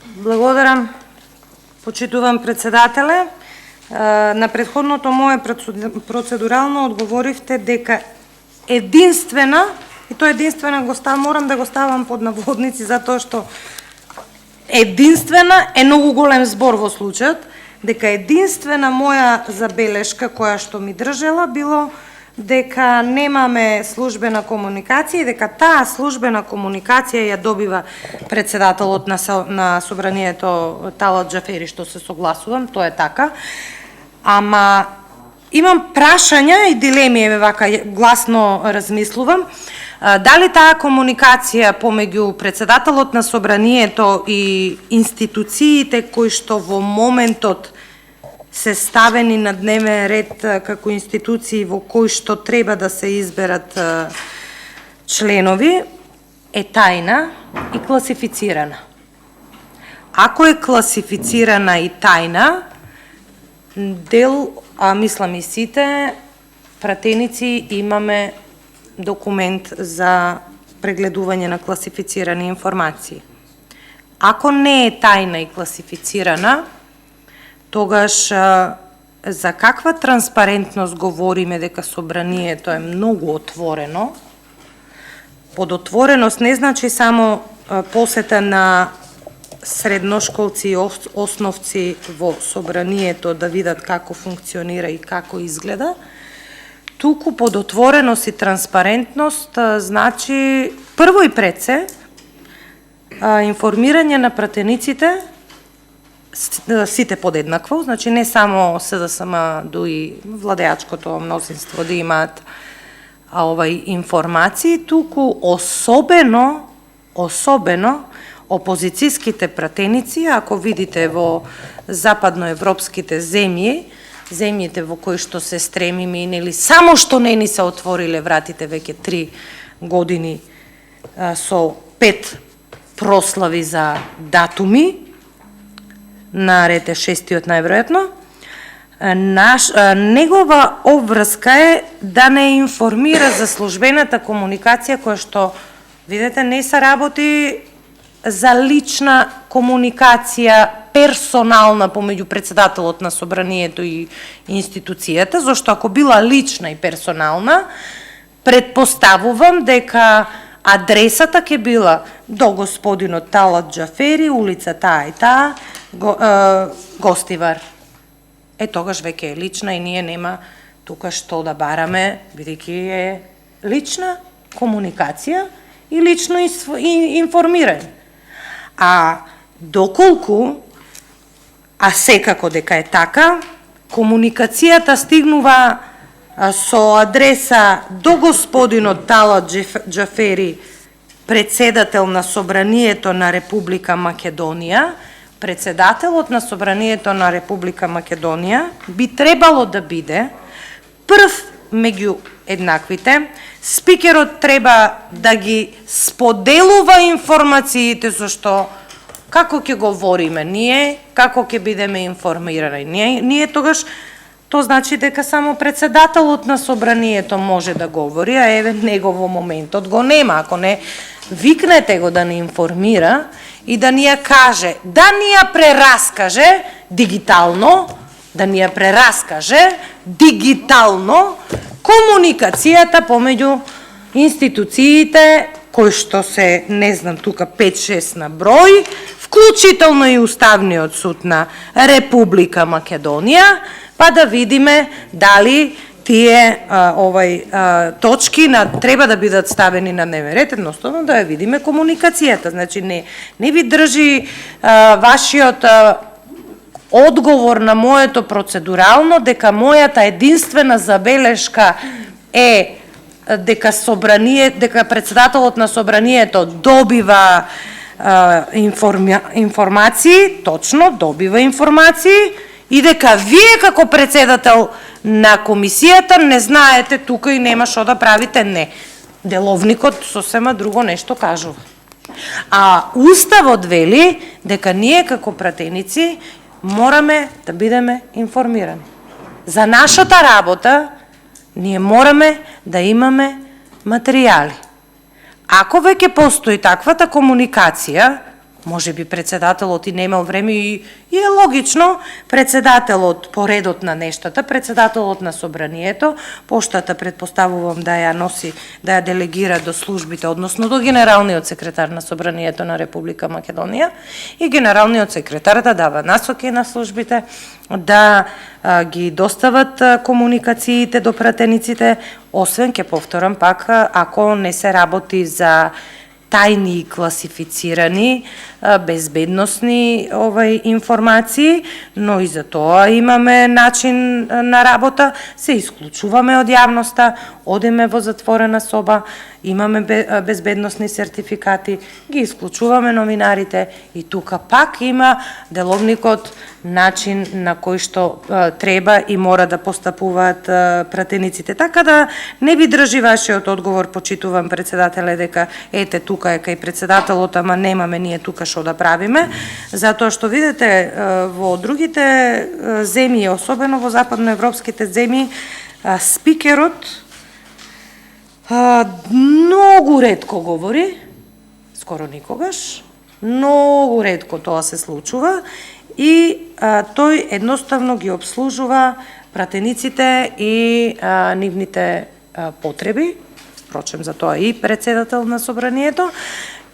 Благодарам, почитувам председателе. На претходното мое процедурално одговоривте дека единствена, и тоа единствена морам да го ставам под наводници затоа што единствена е многу голем збор во случајот, дека единствена моја забелешка која што ми држела било дека немаме службена комуникација и дека таа службена комуникација ја добива председателот на собранието Талат Џафери, што се согласувам, тоа е така. Ама имам прашања и дилеми, еве вака гласно размислувам. Дали таа комуникација помеѓу председателот на собранието и институциите кои што во моментот се ставени на дневен ред како институции во кои што треба да се изберат членови, е тајна и класифицирана. Ако е класифицирана и тајна, дел, мислам и сите пратеници имаме документ за прегледување на класифицирани информации. Ако не е тајна и класифицирана, тогаш за каква транспарентност говориме дека собранието е многу отворено? Под отвореност не значи само посета на средношколци и основци во собранието да видат како функционира и како изгледа, туку под отвореност и транспарентност значи прво и пред се информирање на пратениците сите подеднакво, значи не само СДСМ, дуи владеачкото мнозинство да имаат информации, туку особено опозицијските пратеници, ако видите во западноевропските земјите во кои што се стремиме, или само што не ни се отвориле вратите веќе 3 години со 5 прослави за датуми, наред е 6-тиот најверојатно, негова обврска е да не информира за службената комуникација која што, видите, не се работи за лична комуникација персонална помеѓу председателот на собранието и институцијата, зашто ако била лична и персонална, предпоставувам дека адресата ќе била до господинот Талат Џафери, улица таа и таа, Гостивар. Тогаш веќе е лична и ние нема тука што да бараме, бидејќи е лична комуникација и лично информирање. А доколку, секако дека е така, комуникацијата стигнува со адреса до господинот Талат Џафери, председател на собранието на Република Македонија, председателот на собранието на Република Македонија би требало да биде прв меѓу еднаквите. Спикерот треба да ги споделува информациите, зашто како ќе говориме ние, како ќе бидеме информирани ние тогаш, тоа значи дека само председателот на собранието може да говори, а еве него во моментот го нема. Ако не, викнете го да не информира и да ни ја каже, да ни ја прераскаже дигитално, комуникацијата помеѓу институциите кои што се, не знам, тука 5-6 на број, вклучително и Уставниот суд на Република Македонија, па да видиме дали тие точки треба да бидат ставени на дневен ред, едноставно да ја видиме комуникацијата. Значи не ви држи вашиот одговор на моето процедурално дека мојата единствена забелешка е дека председателот на собранието добива информации, точно добива информации, и дека вие како председател на комисијата не знаете тука и нема што да правите. Не. Деловникот сосема друго нешто кажува. А Уставот вели дека ние како пратеници мораме да бидеме информирани. За нашата работа ние мораме да имаме материјали. Ако веќе постои таквата комуникација, Може би председателот и немал време и е логично председателот по редот на нештата, председателот на собранието, поштата предпоставувам да ја носи, да ја делегира до службите, односно до генералниот секретар на собранието на Република Македонија и генералниот секретар да дава насоки на службите, да ги достават комуникациите до пратениците, освен, ке повторам пак, ако не се работи за тајни и класифицирани безбедносни информации, но и за тоа имаме начин на работа, се исклучуваме од јавноста, одиме во затворена соба, имаме безбедносни сертификати, ги исклучуваме новинарите и тука пак има деловникот начин на кој што треба и мора да постапуваат пратениците. Така да не ви држи вашиот одговор, почитувам председателе, дека ете тука е кај председателот, ама немаме ние тука што да правиме, затоа што видите во другите земји, особено во западноевропските земји, спикерот многу ретко говори, скоро никогаш, многу ретко тоа се случува и тој едноставно ги обслужува пратениците и нивните потреби, впрочем за тоа и председател на собранието,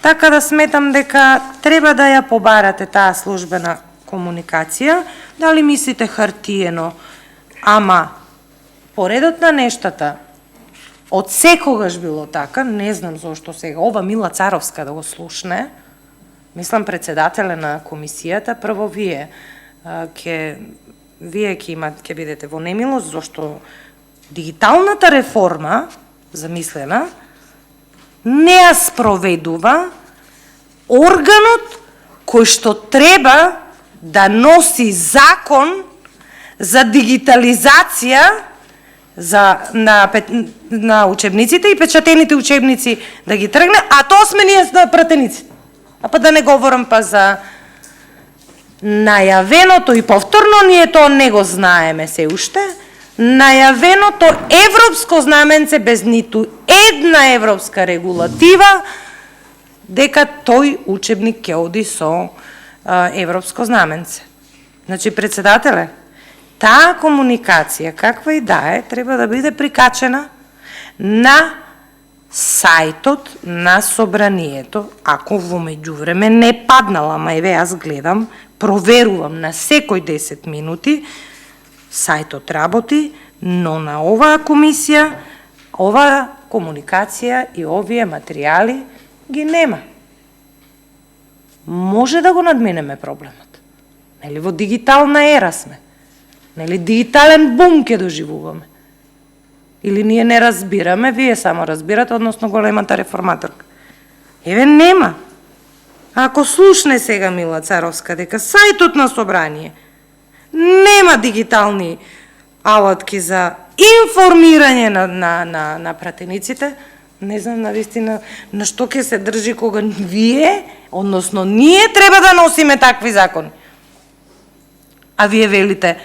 така да сметам дека треба да ја побарате таа службена комуникација, дали мислите хартиено, ама поредот на нештата, од секогаш било така, не знам зошто сега, ова Мила Царовска да го слушне, мислам председателе на комисијата, прво вие ќе бидете во немилост, зашто дигиталната реформа, замислена, не ја спроведува органот кој што треба да носи закон за дигитализација на учебниците и печатените учебници да ги тргне, а тоа сме ние пратениците. А па да не говорам па за најавеното и повторно, ние тоа не го знаеме се уште, најавеното европско знаменце без ниту една европска регулатива, дека тој учебник ќе оди со европско знаменце. Значи, председателе, таа комуникација, каква и да е, треба да биде прикачена на сајтот на собранието, ако во меѓувреме не паднала, ама еве јас гледам, проверувам на секој 10 минути, сајтот работи, но на оваа комисија, оваа комуникација и овие материјали ги нема. Може да го надминеме проблемот. Нели во дигитална ера сме. Нели дигитален бум ќе доживуваме. Или ние не разбираме, вие само разбирате, односно големата реформаторка. Еве нема. Ако слушне сега Мила Царовска дека сајтот на собрание нема дигитални алатки за информирање на пратениците, не знам навистина на што ќе се држи кога вие, односно ние треба да носиме такви закони. А вие велите,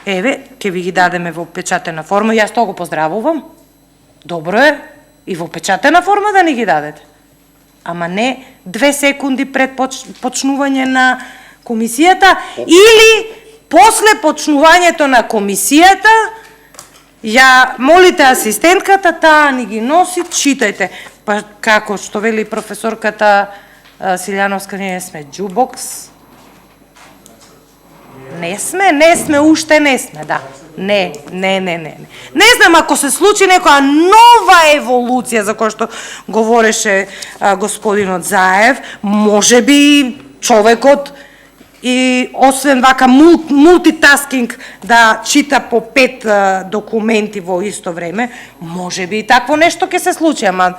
еве, ќе ви ги дадеме во печатена форма, јас тоа го поздравувам. Добро е и во печатена форма да ни ги дадете. Ама не 2 секунди пред почнување на комисијата или после почнувањето на комисијата, ја молите асистентката, таа ни ги носи, читајте. Па како што вели професорката Силјановска, ние сме джубокс. Не сме, уште не сме, да. Не. Не знам, ако се случи некоја нова еволуција за која што говореше господинот Заев, може би човекот и освен вака мултитаскинг да чита по 5 документи во исто време, може би и такво нешто ќе се случи, ама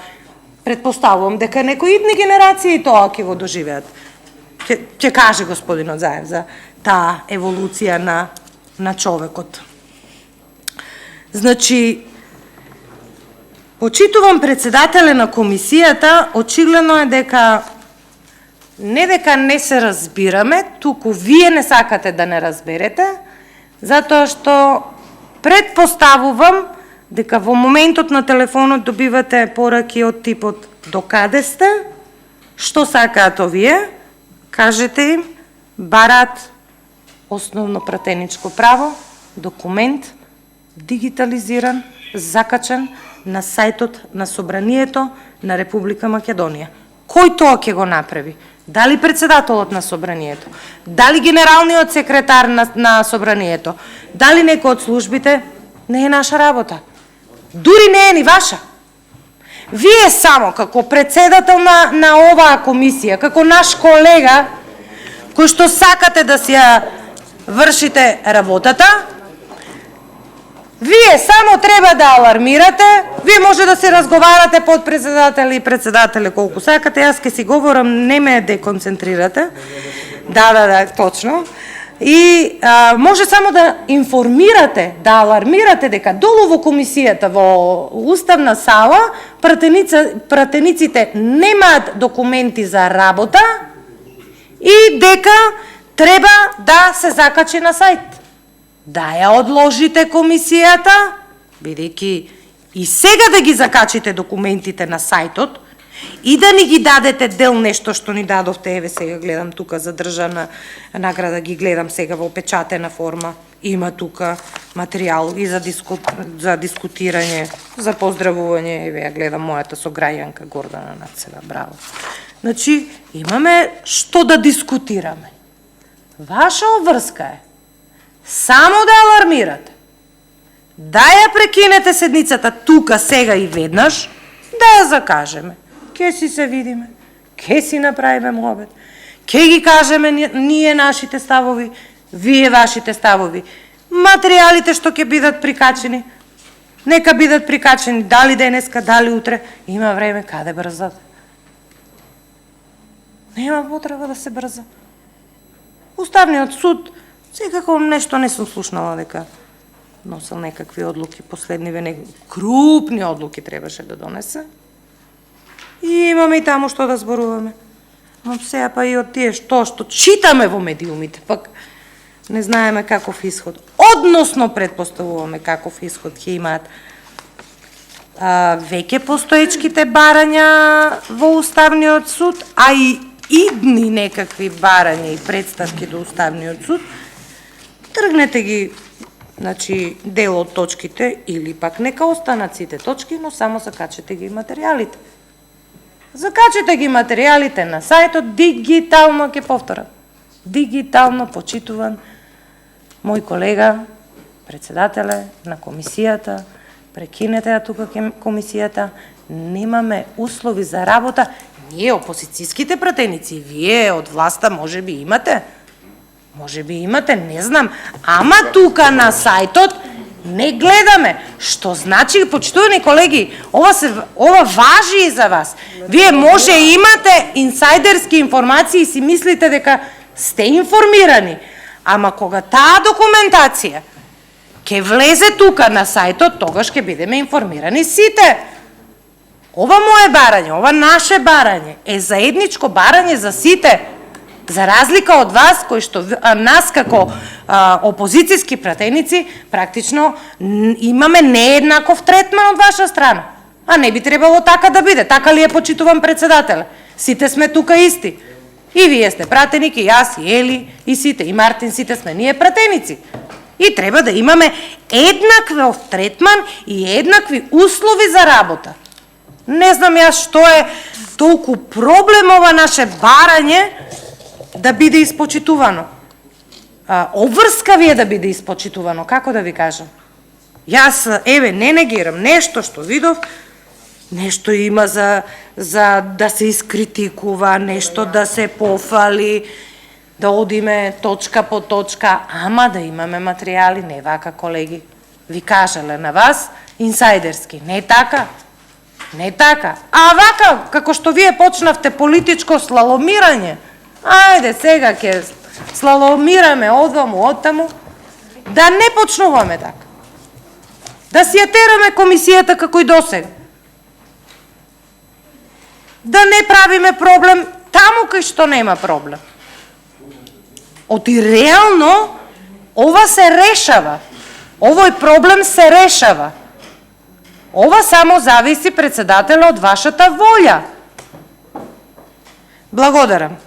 предпоставувам дека некои идни генерации тоа ќе го доживеат. Ќе каже господинот Заев за таа еволуција на човекот. Значи, почитувам председателе на комисијата, очигледно е дека не се разбираме, туку вие не сакате да не разберете, затоа што предпоставувам дека во моментот на телефонот добивате пораки од типот докаде сте, што сакаат овие, кажете им, бараат основно пратеничко право, документ, дигитализиран, закачан на сајтот на Собранието на Република Македонија. Кој тоа ќе го направи? Дали председателот на Собранието? Дали генералниот секретар на Собранието? Дали некој од службите? Не е наша работа. Дури не е ни ваша. Вие само како председател на оваа комисија, како наш колега, кој што сакате да си ја вршите работата, вие само треба да алармирате, вие може да се разговарате под председател и председателе колку сакате, јас ќе си говорам, не ме деконцентрирате. Да, точно. И може само да информирате, да алармирате дека долу во комисијата, во уставна сала, пратениците немаат документи за работа и дека треба да се закачи на сајт. Да ја одложите комисијата, бидејќи и сега да ги закачите документите на сајтот и да ни ги дадете дел нешто што ни дадовте, еве сега гледам тука за државна награда, ги гледам сега во печатена форма, има тука материјал и за дискутирање, за поздравување, еве ја гледам мојата сограјанка Гордана Нацева, браво. Значи, имаме што да дискутираме. Ваша обврска е само да алармирате, да ја прекинете седницата тука, сега и веднаш, да ја закажеме. Ке си се видиме, ке си направиме мобет, ке ги кажеме ние нашите ставови, вие вашите ставови. Материјалите што ќе бидат прикачени, нека бидат прикачени дали денеска, дали утре, има време, каде брзат. Нема потреба да се брза. Уставниот суд, секако нешто не сум слушнала дека носел некакви одлуки, последниве крупни одлуки требаше да донесе. И имаме и таму што да зборуваме. Но сега па и од тие што читаме во медиумите, пак не знаеме каков исход. Односно предпоставуваме каков исход ќе имаат веќе постоечките барања во Уставниот суд, а и идни некакви барања и представки до Уставниот суд. Тргнете ги, значи, дел од точките или пак нека останат сите точки, но само закачете ги материјалите. Закачете ги материјалите на сајтот, дигитално, ќе повторам, дигитално почитуван мој колега, председателе на комисијата, прекинете ја тука комисијата, немаме услови за работа. Ние, опозицијските пратеници, вие од власта може би имате, не знам, ама тука на сајтот не гледаме. Што значи, почитувани колеги, ова важи и за вас. Вие може имате инсайдерски информации и си мислите дека сте информирани, ама кога таа документација ќе влезе тука на сајтот, тогаш ќе бидеме информирани сите. Ова мое барање, ова наше барање е заедничко барање за сите. За разлика од вас, кои што нас како опозицијски пратеници, практично имаме нееднаков третман од ваша страна. А не би требало така да биде. Така ли е, почитуван председател? Сите сме тука исти. И вие сте пратеник, и јас, и Ели, и сите, и Мартин, сите сме ние пратеници. И треба да имаме еднаков третман и еднакви услови за работа. Не знам јас што е толку проблем ова наше барање да биде испочитувано. Обврска ви е да биде испочитувано, како да ви кажам. Јас, еве, не негирам нешто што видов, нешто има за да се искритикува, нешто да се пофали, да одиме точка по точка, ама да имаме материјали, не вака, колеги. Ви кажале на вас, инсайдерски, не така. Не така. А вака, како што вие почнавте политичко слаломирање, ајде сега ќе слаломираме одваму, оттаму, да не почнуваме така. Да си ја тераме комисијата како и досега. Да не правиме проблем таму кај што нема проблем. Оти реално ова се решава. Овој проблем се решава. Ова само зависи, председателе, од вашата волја. Благодарам.